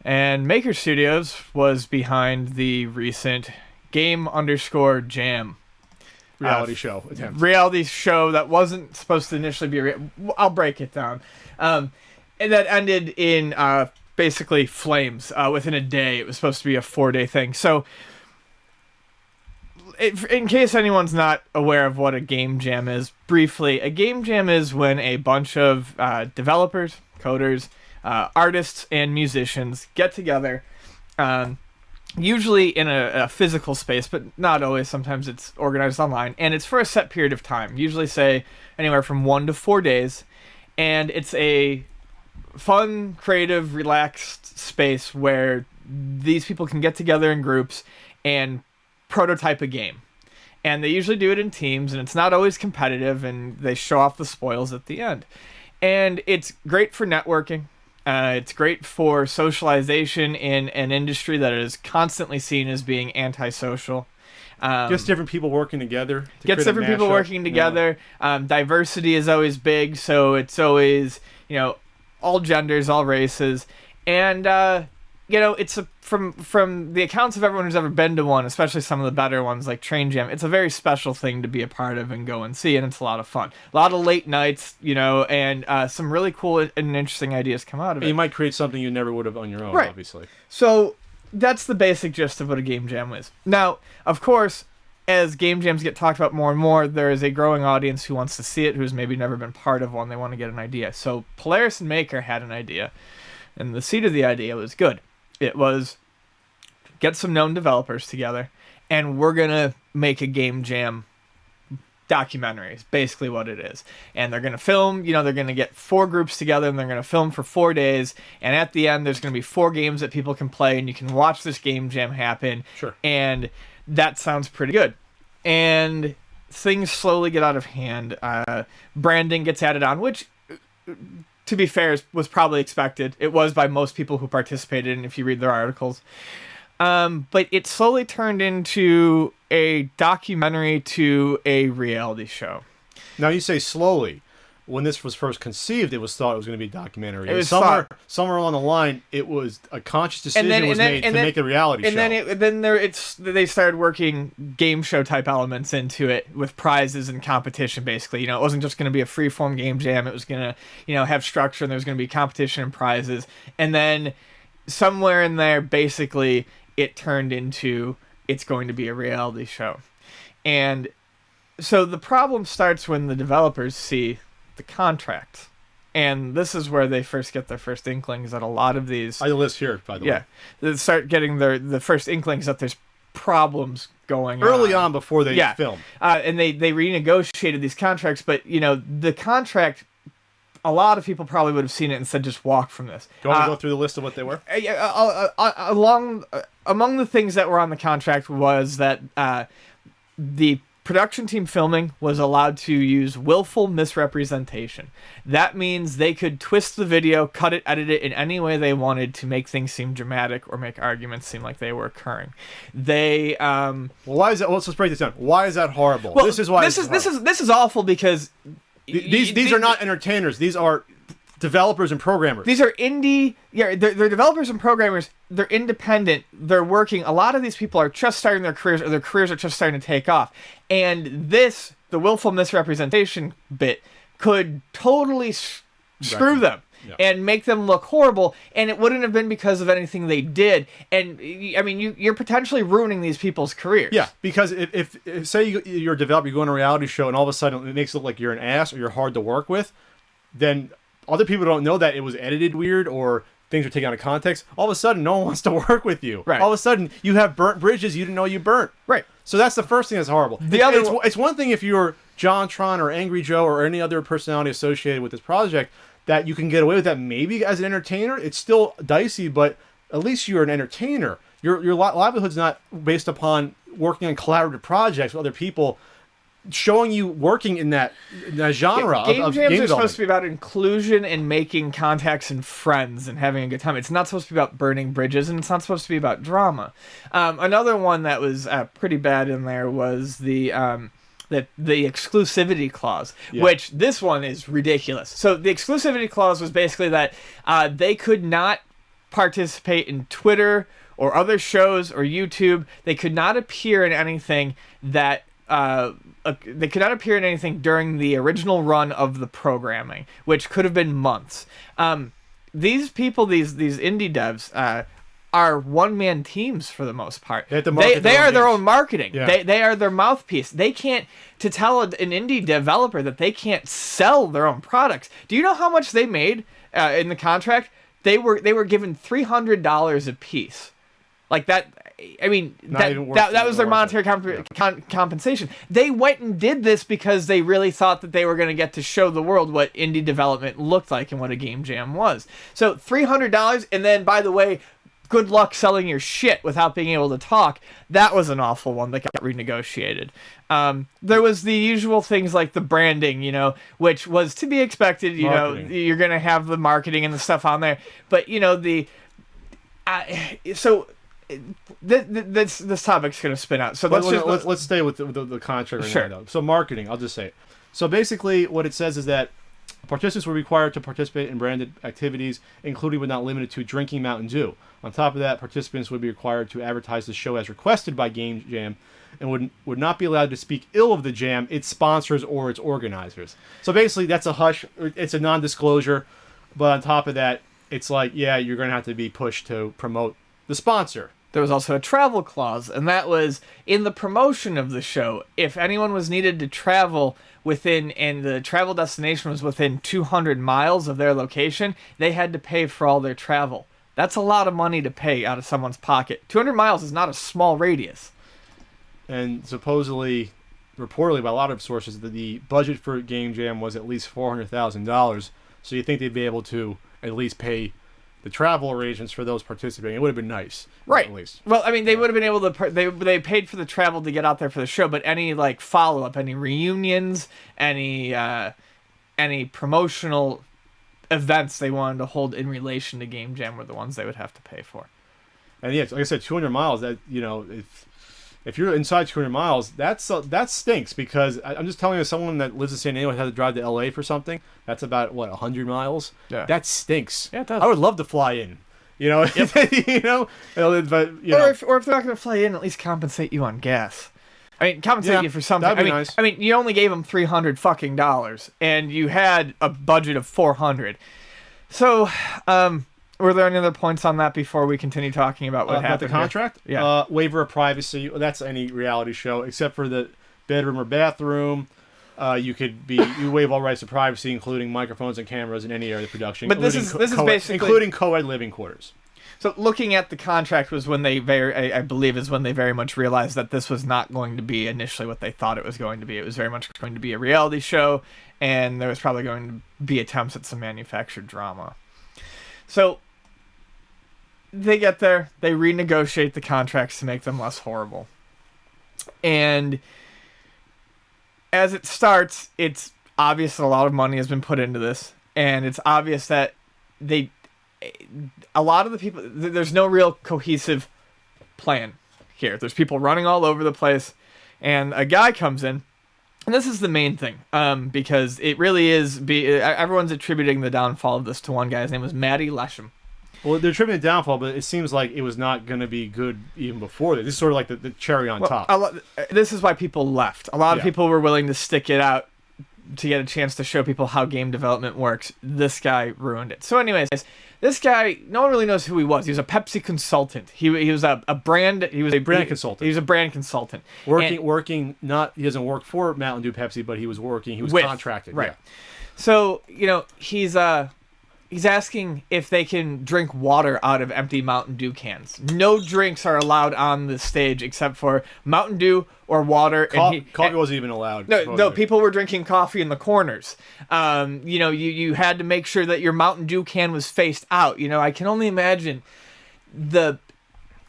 And Maker Studios was behind the recent Game_Jam reality show that wasn't supposed to initially be I'll break it down. And that ended in basically flames within a day. It was supposed to be a 4-day thing. So in case anyone's not aware of what a game jam is, briefly, a game jam is when a bunch of developers, coders, artists, and musicians get together, usually in a physical space, but not always. Sometimes it's organized online, and it's for a set period of time, usually say anywhere from 1 to 4 days, and it's a fun, creative, relaxed space where these people can get together in groups and prototype a game. And they usually do it in teams, and it's not always competitive, and they show off the spoils at the end. And it's great for networking. It's great for socialization in an industry that is constantly seen as being antisocial. Gets different people working together. Diversity is always big, so it's always, all genders, all races. And, it's from the accounts of everyone who's ever been to one, especially some of the better ones like Train Jam, it's a very special thing to be a part of and go and see, and it's a lot of fun. A lot of late nights, and some really cool and interesting ideas come out of it. You might create something you never would have on your own, right. Obviously. So that's the basic gist of what a game jam is. Now, of course, as game jams get talked about more and more, there is a growing audience who wants to see it, who's maybe never been part of one. They want to get an idea. So Polaris and Maker had an idea, and the seed of the idea was good. It was, get some known developers together, and we're going to make a game jam documentary, is basically what it is. And they're going to film, they're going to get 4 groups together, and they're going to film for 4 days, and at the end, there's going to be 4 games that people can play, and you can watch this game jam happen. Sure. And that sounds pretty good. And things slowly get out of hand. Branding gets added on, which, to be fair, was probably expected. It was by most people who participated, and if you read their articles. But it slowly turned into a documentary to a reality show. Now, you say slowly. When this was first conceived, it was thought it was going to be a documentary. It was somewhere along the line, it was a conscious decision made to make a reality show. And then they started working game show type elements into it with prizes and competition. Basically, it wasn't just going to be a freeform game jam. It was going to, have structure, and there was going to be competition and prizes. And then somewhere in there, basically, it turned into it's going to be a reality show. And so the problem starts when the developers see the contract, and this is where they first get their first inklings that a lot of these... I list here, by the way. Yeah, they start getting the first inklings that there's problems going early on before they film. And they renegotiated these contracts, but, the contract, a lot of people probably would have seen it and said, just walk from this. Do you want to go through the list of what they were? Among the things that were on the contract was that the production team filming was allowed to use willful misrepresentation. That means they could twist the video, cut it, edit it in any way they wanted to make things seem dramatic or make arguments seem like they were occurring. They why is that? Let's break this down. Why is that horrible? Well, this is why this is awful because these are not entertainers. These are developers and programmers. These are indie. Yeah, they're developers and programmers. They're independent. They're working. A lot of these people are just starting their careers, or their careers are just starting to take off. And the willful misrepresentation bit, could totally screw them. Yeah. And make them look horrible, and it wouldn't have been because of anything they did. And I mean, you're potentially ruining these people's careers. Yeah, because if say you're a developer, you go on a reality show, and all of a sudden it makes it look like you're an ass or you're hard to work with, then other people don't know that it was edited weird or things are taken out of context. All of a sudden, no one wants to work with you. Right. All of a sudden, you have burnt bridges you didn't know you burnt. Right. So that's the first thing that's horrible. It's one thing if you're John Tron or Angry Joe or any other personality associated with this project that you can get away with that maybe as an entertainer. It's still dicey, but at least you're an entertainer. Your livelihood's not based upon working on collaborative projects with other people, showing you working in that genre. Game of jams game are supposed to be about inclusion and making contacts and friends and having a good time. It's not supposed to be about burning bridges, and it's not supposed to be about drama. Another one that was pretty bad in there was the exclusivity clause, which this one is ridiculous. So the exclusivity clause was basically that they could not participate in Twitter or other shows or YouTube. They could not appear in anything that they could not appear in anything during the original run of the programming, which could have been months. These people, these indie devs, are one-man teams for the most part. They are their own marketing. Yeah. They are their mouthpiece. They can't, to tell an indie developer that they can't sell their own products. Do you know how much they made in the contract? They were given $300 a piece. Like that. I mean, that was their monetary compensation. They went and did this because they really thought that they were going to get to show the world what indie development looked like and what a game jam was. So $300, and then, by the way, good luck selling your shit without being able to talk. That was an awful one that got renegotiated. There was the usual things like the branding, which was to be expected. Marketing. You're going to have the marketing and the stuff on there. But, this topic's going to spin out. So let's stay with the contract right now. So marketing, I'll just say it. So basically what it says is that participants were required to participate in branded activities, including but not limited to drinking Mountain Dew. On top of that, participants would be required to advertise the show as requested by Game Jam and would not be allowed to speak ill of the jam, its sponsors, or its organizers. So basically that's a hush. It's a non-disclosure. But on top of that, it's like, yeah, you're going to have to be pushed to promote the sponsor. There was also a travel clause, and that was in the promotion of the show. If anyone was needed to travel within, and the travel destination was within 200 miles of their location, they had to pay for all their travel. That's a lot of money to pay out of someone's pocket. 200 miles is not a small radius. And supposedly, reportedly by a lot of sources, the budget for Game Jam was at least $400,000. So you think they'd be able to at least pay the travel arrangements for those participating. It would have been nice, right? At least. Well, I mean, they would have been able to. They paid for the travel to get out there for the show, but any like follow up, any reunions, any promotional events they wanted to hold in relation to Game Jam were the ones they would have to pay for. And yeah, like I said, 200 miles. That if you're inside 200 miles, that stinks, because I'm just telling you, as someone that lives in San Diego and had to drive to LA for something, that's about 100 miles. Yeah, that stinks. Yeah, it does. I would love to fly in. Yep. But or if they're not going to fly in, at least compensate you on gas. I mean, compensate you for something. That'd be nice. I mean, you only gave them $300 and you had a budget of $400. So, were there any other points on that before we continue talking about what happened? About the contract? Here? Yeah. Waiver of privacy. That's any reality show, except for the bedroom or bathroom. You waive all rights to privacy, including microphones and cameras in any area of the production. But this is basically including co-ed living quarters. So looking at the contract was when they I believe is when they very much realized that this was not going to be initially what they thought it was going to be. It was very much going to be a reality show, and there was probably going to be attempts at some manufactured drama. So they get there, they renegotiate the contracts to make them less horrible. And as it starts, it's obvious that a lot of money has been put into this, and it's obvious that a lot of the people, there's no real cohesive plan here. There's people running all over the place, and a guy comes in, and this is the main thing, because it really is, everyone's attributing the downfall of this to one guy. His name was Matty Lesham. Well, they're attributing the downfall, but it seems like it was not going to be good even before this. This is sort of like the cherry on top. This is why people left. A lot of people were willing to stick it out to get a chance to show people how game development works. This guy ruined it. So anyways, this guy, no one really knows who he was. He was a Pepsi consultant. He was a brand consultant. He was a brand consultant. Working not, he doesn't work for Mountain Dew Pepsi, but he was contracted. Right. Yeah. So, he's asking if they can drink water out of empty Mountain Dew cans. No drinks are allowed on the stage except for Mountain Dew or water. Coffee wasn't even allowed. No, people were drinking coffee in the corners. You had to make sure that your Mountain Dew can was faced out. I can only imagine I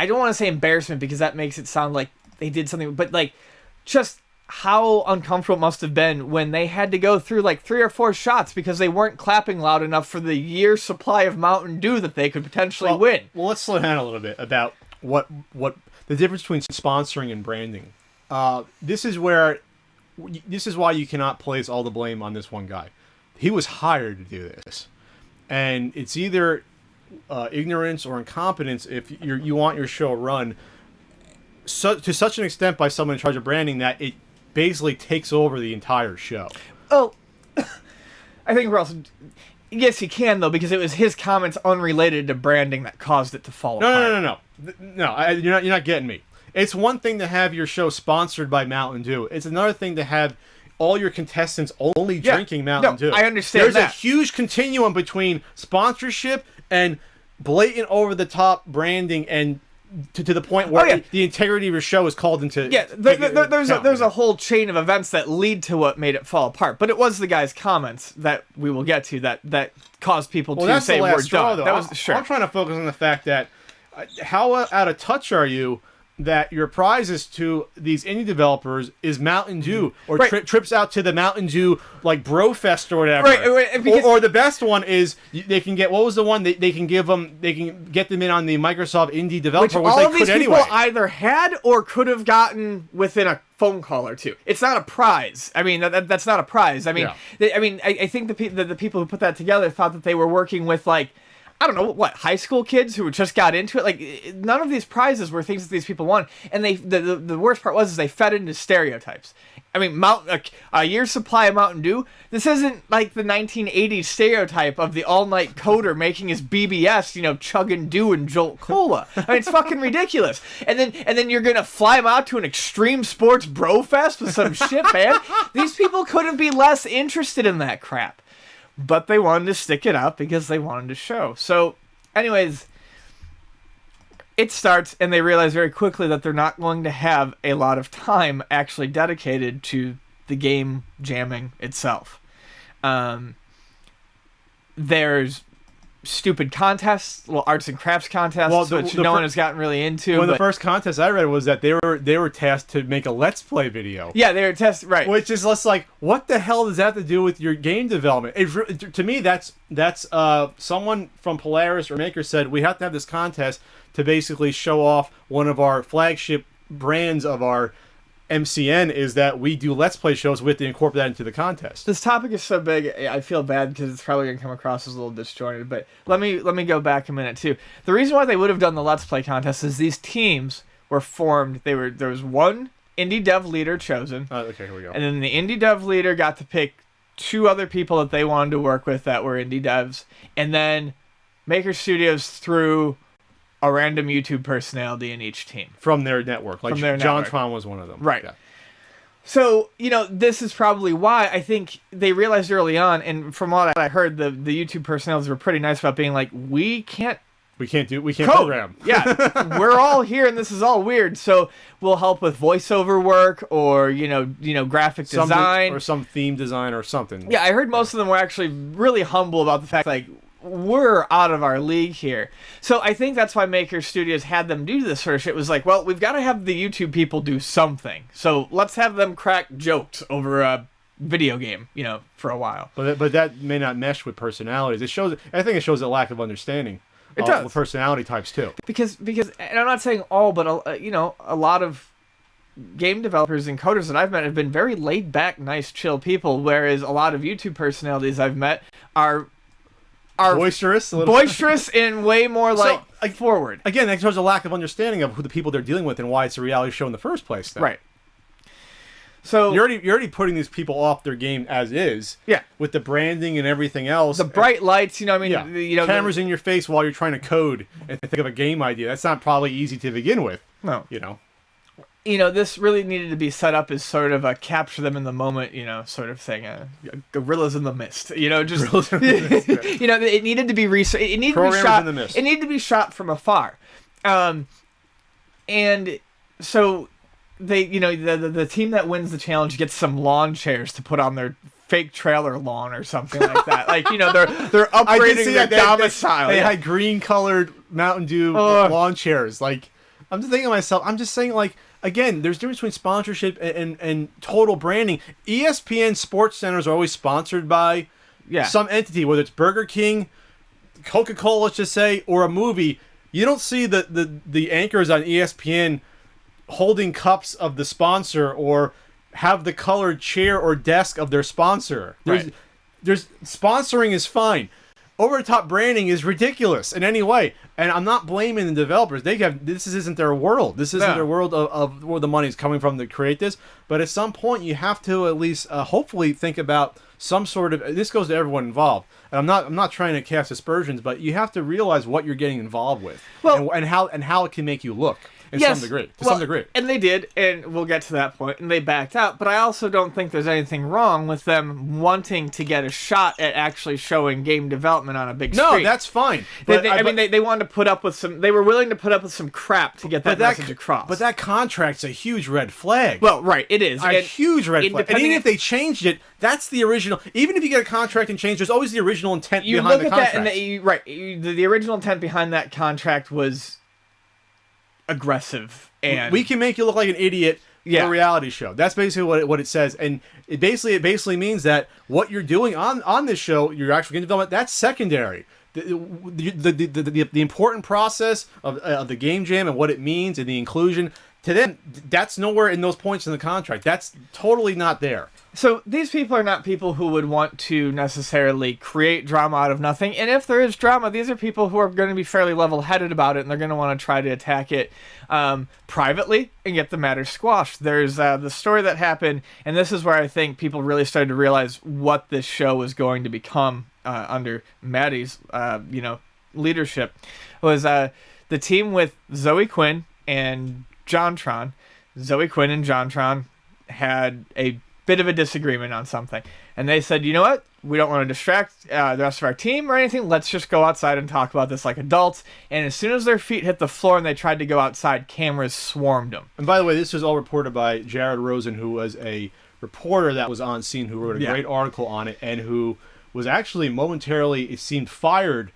don't want to say embarrassment because that makes it sound like they did something, but just how uncomfortable it must have been when they had to go through 3 or 4 shots because they weren't clapping loud enough for the year's supply of Mountain Dew that they could potentially win. Well, let's slow down a little bit about what the difference between sponsoring and branding. This is why you cannot place all the blame on this one guy. He was hired to do this, and it's either ignorance or incompetence if you want your show run to such an extent by someone in charge of branding that it basically takes over the entire show. Oh, I think we're also... Yes, he can, though, because it was his comments unrelated to branding that caused it to fall apart. No, you're not getting me. It's one thing to have your show sponsored by Mountain Dew. It's another thing to have all your contestants only drinking Mountain Dew. I understand There's that. a huge continuum between sponsorship and blatant over-the-top branding and to the point where the integrity of your show is called into... Yeah, there's a whole chain of events that lead to what made it fall apart. But it was the guy's comments that we will get to that caused people to say we're done. That was sure. I'm trying to focus on the fact that how out of touch are you that your prizes to these indie developers is Mountain Dew or trips out to the Mountain Dew like Brofest or whatever. Right, or the best one is they can get, what was the one they can give them, they can get them in on the Microsoft Indie Developer, which all of these anyway. People either had or could have gotten within a phone call or two. It's not a prize. I mean, that's not a prize. I mean, I think the people who put that together thought that they were working with like, I don't know, what, high school kids who just got into it? Like, none of these prizes were things that these people won. And the worst part was they fed into stereotypes. I mean, a year's supply of Mountain Dew, this isn't like the 1980s stereotype of the all-night coder making his BBS, chugging Dew and Jolt Cola. I mean, it's fucking ridiculous. And then you're going to fly them out to an extreme sports brofest with some shit, man. These people couldn't be less interested in that crap. But they wanted to stick it out because they wanted to show. So, anyways, it starts, and they realize very quickly that they're not going to have a lot of time actually dedicated to the game jamming itself. There's stupid contests, little arts and crafts contests, which no one has gotten really into. The first contest I read was that they were tasked to make a Let's Play video. Yeah, they were tasked, right. Which is less like, what the hell does that have to do with your game development? To me, that's someone from Polaris or Maker said, we have to have this contest to basically show off one of our flagship brands of our MCN is that we do Let's Play shows with to incorporate that into the contest. This topic is so big, I feel bad because it's probably going to come across as a little disjointed, but let me go back a minute too. The reason why they would have done the Let's Play contest is these teams were formed. There was one indie dev leader chosen. Okay, here we go. And then the indie dev leader got to pick two other people that they wanted to work with that were indie devs, and then Maker Studios threw a random YouTube personality in each team. From their network. Like JonTron was one of them. Right. Yeah. So, this is probably why I think they realized early on, and from what I heard, the YouTube personalities were pretty nice about being like, we can't program. Yeah. We're all here and this is all weird, so we'll help with voiceover work or, graphic design. Or some theme design or something. Yeah, I heard most of them were actually really humble about the fact, like, we're out of our league here. So I think that's why Maker Studios had them do this sort of shit. It was like, well, we've got to have the YouTube people do something. So let's have them crack jokes over a video game, for a while. But that may not mesh with personalities. I think it shows a lack of understanding. It does. With personality types too. Because and I'm not saying all, but a lot of game developers and coders that I've met have been very laid back, nice, chill people, whereas a lot of YouTube personalities I've met are boisterous and way more forward. Again, that shows a lack of understanding of who the people they're dealing with and why it's a reality show in the first place. Then. Right. So you're already putting these people off their game as is. Yeah. With the branding and everything else. The bright lights, cameras in your face while you're trying to code and think of a game idea. That's not probably easy to begin with. No. This really needed to be set up as sort of a capture them in the moment, sort of thing. Gorillas in the mist, just Gorillas in the mist, yeah. It needed to be it needed to be shot in the mist. It needed to be shot from afar, and so they, the team that wins the challenge gets some lawn chairs to put on their fake trailer lawn or something like that. Like, they're upgrading their domicile. They had green colored Mountain Dew lawn chairs. Like, I'm just thinking to myself, I'm just saying, like, again, there's a difference between sponsorship and total branding. ESPN Sports Centers are always sponsored by some entity, whether it's Burger King, Coca-Cola, let's just say, or a movie. You don't see the anchors on ESPN holding cups of the sponsor or have the colored chair or desk of their sponsor. There's sponsoring is fine. over-the-top branding is ridiculous in any way. And I'm not blaming the developers. This isn't their world. This isn't their world of where the money's coming from to create this. But at some point, you have to at least hopefully think about some sort of. This goes to everyone involved. And I'm not trying to cast aspersions, but you have to realize what you're getting involved with, and how it can make you look. Some degree. To some degree. And they did, and we'll get to that point, and they backed out. But I also don't think there's anything wrong with them wanting to get a shot at actually showing game development on a big screen. No, that's fine. But they wanted to put up with some. They were willing to put up with some crap to get that message across. But that contract's a huge red flag. Well, right, it is a huge red flag. And even if they changed it, that's the original. Even if you get a contract and change, there's always the original intent behind the contract. You look at that, and the original intent behind that contract was aggressive, and we can make you look like an idiot for a reality show. That's basically what it says, and it basically means that what you're doing on this show, your actual game development, that's secondary. The important process of the game jam and what it means and the inclusion, to them, that's nowhere in those points in the contract. That's totally not there. So these people are not people who would want to necessarily create drama out of nothing. And if there is drama, these are people who are going to be fairly level-headed about it, and they're going to want to try to attack it privately and get the matter squashed. There's the story that happened, and this is where I think people really started to realize what this show was going to become under Maddie's leadership, was the team with Zoe Quinn and JonTron. Zoe Quinn and JonTron had a bit of a disagreement on something, and they said, you know what, we don't want to distract the rest of our team or anything, let's just go outside and talk about this like adults. And as soon as their feet hit the floor and they tried to go outside, cameras swarmed them. And by the way, this was all reported by Jared Rosen, who was a reporter that was on scene, who wrote a great article on it, and who was actually momentarily, it seemed, fired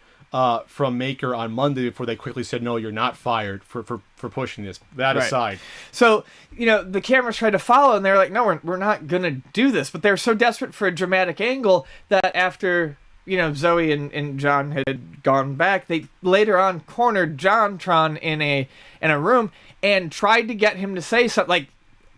from Maker on Monday before they quickly said, no, you're not fired for pushing this. That aside. So, the cameras tried to follow, and they're like, no, we're not going to do this. But they're so desperate for a dramatic angle that after, Zoe and John had gone back, they later on cornered JonTron in a room and tried to get him to say something, like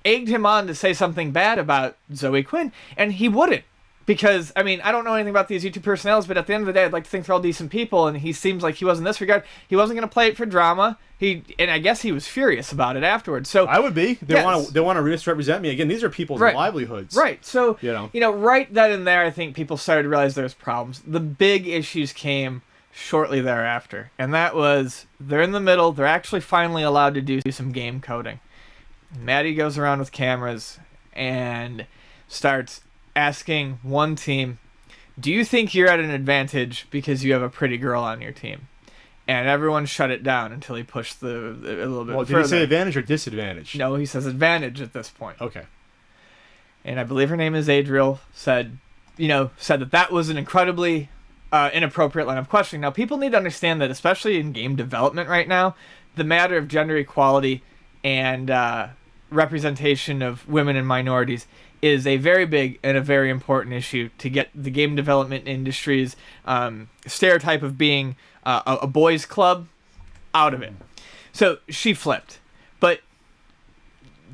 egged him on to say something bad about Zoe Quinn, and he wouldn't. Because, I don't know anything about these YouTube personnels, but at the end of the day, I'd like to think they're all decent people, and he seems like he was in this regard. He wasn't going to play it for drama. And I guess he was furious about it afterwards. So I would be. They want to misrepresent me. Again, these are people's livelihoods. Right. So, right then and there, I think people started to realize there's problems. The big issues came shortly thereafter, and that was they're in the middle. They're actually finally allowed to do some game coding. Maddie goes around with cameras and starts asking one team, do you think you're at an advantage because you have a pretty girl on your team? And everyone shut it down until he pushed a little bit further. Did he say advantage or disadvantage? No, he says advantage at this point. Okay. And I believe her name is Adriel, said that was an incredibly inappropriate line of questioning. Now, people need to understand that, especially in game development right now, the matter of gender equality and representation of women and minorities is a very big and a very important issue to get the game development industry's stereotype of being a boys' club out of it. So she flipped. But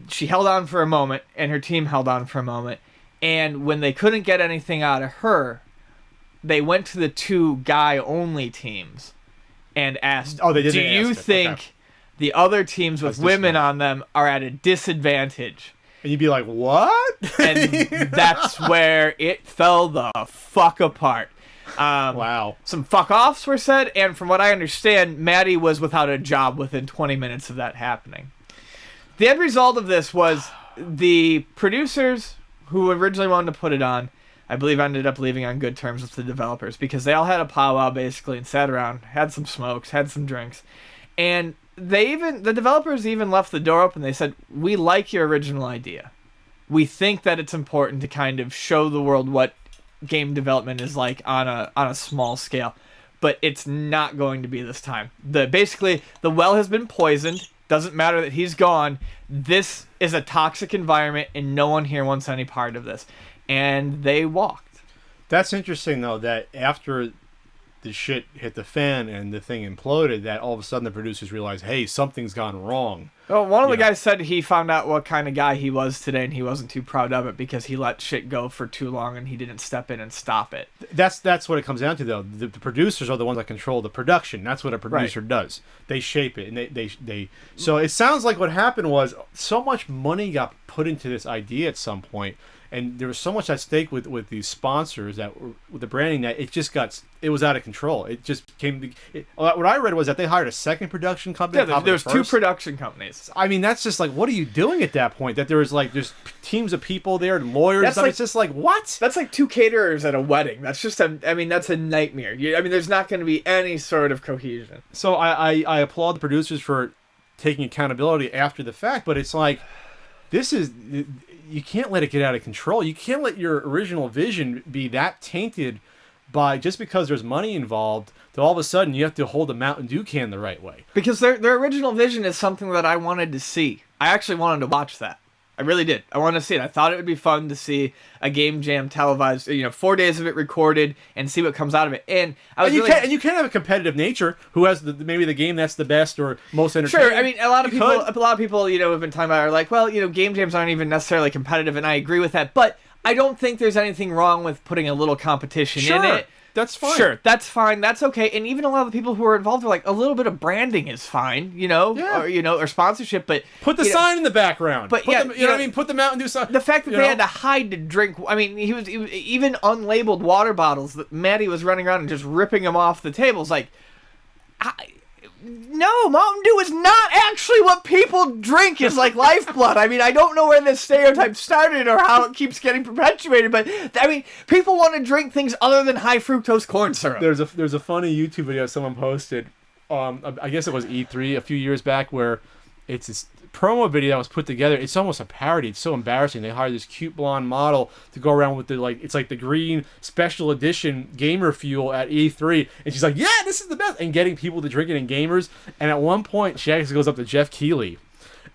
she held on for a moment, and her team held on for a moment. And when they couldn't get anything out of her, they went to the two guy-only teams and asked, do you think the other teams with women on them are at a disadvantage? And you'd be like, what? And that's where it fell the fuck apart. Wow. Some fuck-offs were said, and from what I understand, Maddie was without a job within 20 minutes of that happening. The end result of this was the producers who originally wanted to put it on, I believe, ended up leaving on good terms with the developers because they all had a powwow basically and sat around, had some smokes, had some drinks, and the developers even left the door open. They said, we like your original idea. We think that it's important to kind of show the world what game development is like on a small scale, but it's not going to be this time. Basically, the well has been poisoned. Doesn't matter that he's gone. This is a toxic environment, and no one here wants any part of this. And they walked. That's interesting, though, that after the shit hit the fan and the thing imploded, that all of a sudden the producers realized, hey, something's gone wrong. Well, one of the guys said he found out what kind of guy he was today, and he wasn't too proud of it because he let shit go for too long and he didn't step in and stop it. That's what it comes down to, though. The producers are the ones that control the production. That's what a producer does. They shape it, and they. So it sounds like what happened was so much money got put into this idea at some point, and there was so much at stake with these sponsors that were, with the branding, that it was out of control. It just came. What I read was that they hired a second production company. Yeah, there was two production companies. I mean, that's just like, what are you doing at that point? That there's teams of people there, lawyers. It's just like, what? That's like two caterers at a wedding. That's just that's a nightmare. There's not going to be any sort of cohesion. So I applaud the producers for taking accountability after the fact, but it's like, you can't let it get out of control. You can't let your original vision be that tainted by just because there's money involved, that all of a sudden you have to hold a Mountain Dew can the right way. Because their original vision is something that I wanted to see. I actually wanted to watch that. I really did. I wanted to see it. I thought it would be fun to see a game jam televised, 4 days of it recorded, and see what comes out of it. And you can have a competitive nature. Who has maybe the game that's the best or most entertaining? Sure. I mean, a lot of people, have been talking about are like, well, game jams aren't even necessarily competitive, and I agree with that. But I don't think there's anything wrong with putting a little competition in it. That's fine. Sure, that's fine. That's okay. And even a lot of the people who are involved are like, a little bit of branding is fine, or sponsorship. But put the sign in the background. But what I mean? Put the Mountain Dew sign. The fact that they had to hide to drink. I mean, he was even unlabeled water bottles that Maddie was running around and just ripping them off the tables. Like, no, Mountain Dew is not actually what people drink is like lifeblood. I mean, I don't know where this stereotype started or how it keeps getting perpetuated, but I mean, people want to drink things other than high fructose corn syrup. There's a funny YouTube video someone posted. I guess it was E3 a few years back, where it's this promo video that was put together. It's almost a parody. It's so embarrassing. They hired this cute blonde model to go around with it's like the green special edition gamer fuel at E3, and she's like, yeah, this is the best, and getting people to drink it in gamers. And at one point she actually goes up to Jeff Keighley,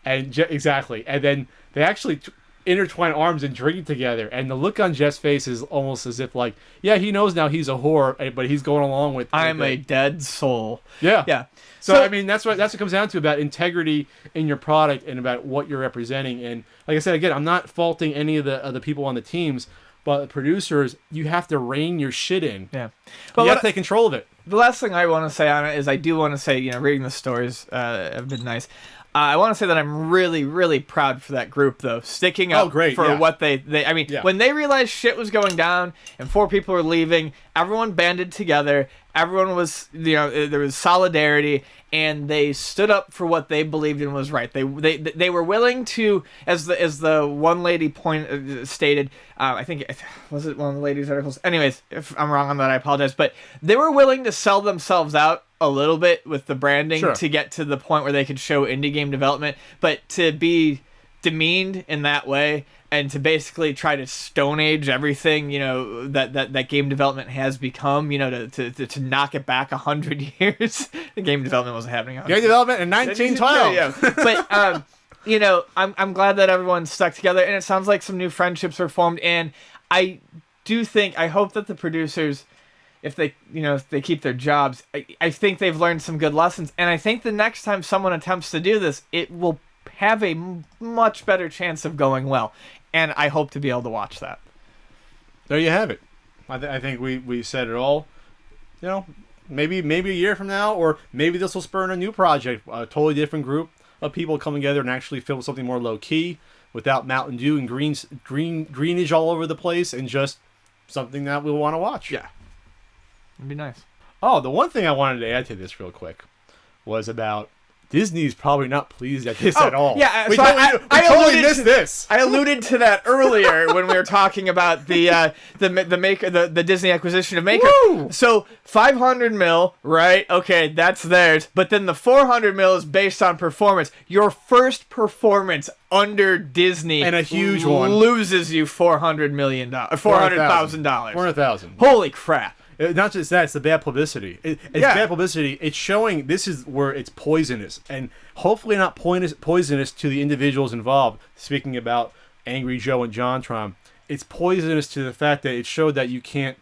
and exactly, and then they actually intertwine arms and drinking together, and the look on Jeff's face is almost as if like, yeah, he knows now he's a whore, but he's going along with I'm a dead soul. Yeah. So I mean, that's what it comes down to, about integrity in your product and about what you're representing. And like I said, again, I'm not faulting any of the people on the teams, but the producers, you have to rein your shit in. Yeah, but you have to take control of it. The last thing I want to say on it is I do want to say, reading the stories have been nice. I want to say that I'm really, really proud for that group, though, sticking up for what they when they realized shit was going down and 4 people were leaving, everyone banded together. Everyone was, there was solidarity, and they stood up for what they believed in was right. They were willing to, as the one lady stated, I think, was it one of the ladies' articles? Anyways, if I'm wrong on that, I apologize. But they were willing to sell themselves out a little bit with the branding to get to the point where they could show indie game development, but to be demeaned in that way and to basically try to Stone Age everything, that game development has become, to knock it back 100 years. The game development wasn't happening. Game development in 1912. Yeah. But I'm glad that everyone stuck together, and it sounds like some new friendships were formed. And I hope that the producers, if they keep their jobs, I think they've learned some good lessons. And I think the next time someone attempts to do this, it will have a much better chance of going well. And I hope to be able to watch that. There you have it. I think we said it all. Maybe a year from now, or maybe this will spur in a new project, a totally different group of people coming together and actually film something more low key, without Mountain Dew and greenage all over the place, and just something that we'll want to watch. Yeah, it'd be nice. Oh, the one thing I wanted to add to this real quick was about Disney's probably not pleased at this at all. Yeah, we totally missed this. I alluded to that earlier when we were talking about the Maker, the Disney acquisition of Maker. Woo! So $500 million, right? Okay, that's theirs. But then the $400 million is based on performance. Your first performance under Disney, and a huge one, loses you $400,000, $400,000. $400,000. Holy crap! Not just that, it's the bad publicity. It's bad publicity. It's showing this is where it's poisonous, and hopefully not poisonous to the individuals involved. Speaking about Angry Joe and JonTron, it's poisonous to the fact that it showed that you can't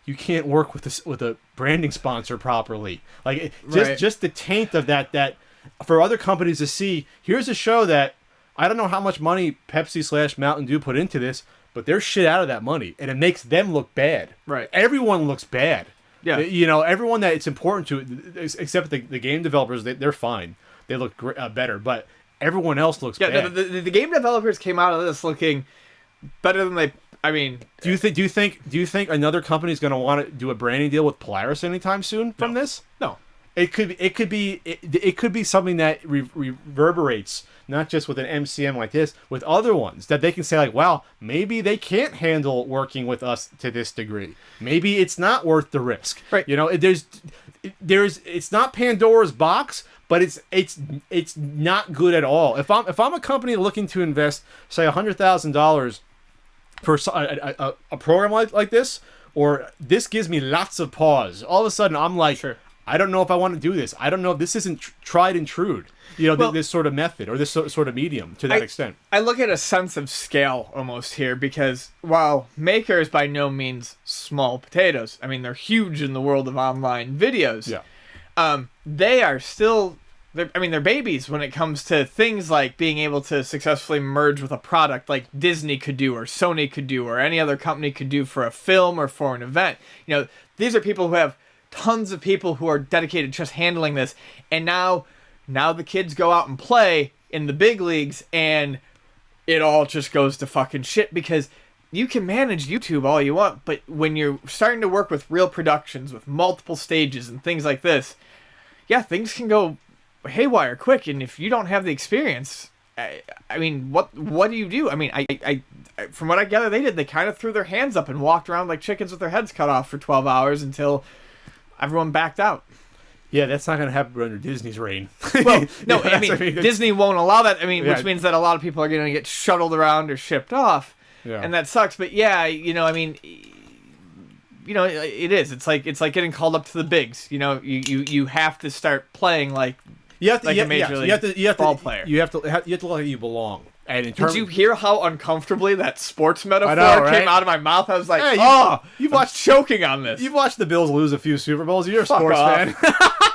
you can't work with a branding sponsor properly. Like Right. just the taint of that for other companies to see. Here's a show that I don't know how much money Pepsi/Mountain Dew put into this, but they're shit out of that money, and it makes them look bad. Right. Everyone looks bad. Yeah. You know, everyone that it's important to, except the game developers, they're fine. They look better, but everyone else looks bad. Yeah, the game developers came out of this looking better than they. I mean, do you think another company is going to want to do a branding deal with Polaris anytime soon from this? no. It could be something that reverberates not just with an MCM like this, with other ones that they can say like, wow, maybe they can't handle working with us to this degree. Maybe it's not worth the risk. Right. You know, it's not Pandora's box, but it's not good at all. If I'm a company looking to invest, say $100,000 for a program like this, or this gives me lots of pause, all of a sudden I'm like, Sure. I don't know if I want to do this. I don't know if this isn't tried and true. You know, Well, this sort of method or this sort of medium to that extent. I look at a sense of scale almost here, because while Maker is by no means small potatoes, I mean, they're huge in the world of online videos. Yeah. They are still, they're babies when it comes to things like being able to successfully merge with a product like Disney could do, or Sony could do, or any other company could do for a film or for an event. You know, these are people who have tons of people who are dedicated to just handling this, and now the kids go out and play in the big leagues, and it all just goes to fucking shit, because you can manage YouTube all you want, but when you're starting to work with real productions with multiple stages and things like this, yeah, things can go haywire quick, and if you don't have the experience, I mean, what do you do? I mean, I from what I gather, they kind of threw their hands up and walked around like chickens with their heads cut off for 12 hours until everyone backed out. Yeah, that's not going to happen under Disney's reign. Well, no, Yeah, I mean, Disney won't allow that. I mean, Yeah. which means that a lot of people are going to get shuttled around or shipped off, Yeah. and that sucks. But yeah, you know, I mean, you know, it is. It's like getting called up to the bigs. You know, you have to start playing like a major league ball player. You have to look like you belong. And in terms, Did you hear how uncomfortably that sports metaphor right? came out of my mouth? I was like, Hey, you've watched choking on this. You've watched the Bills lose a few Super Bowls. You're a Fuck sports off. fan.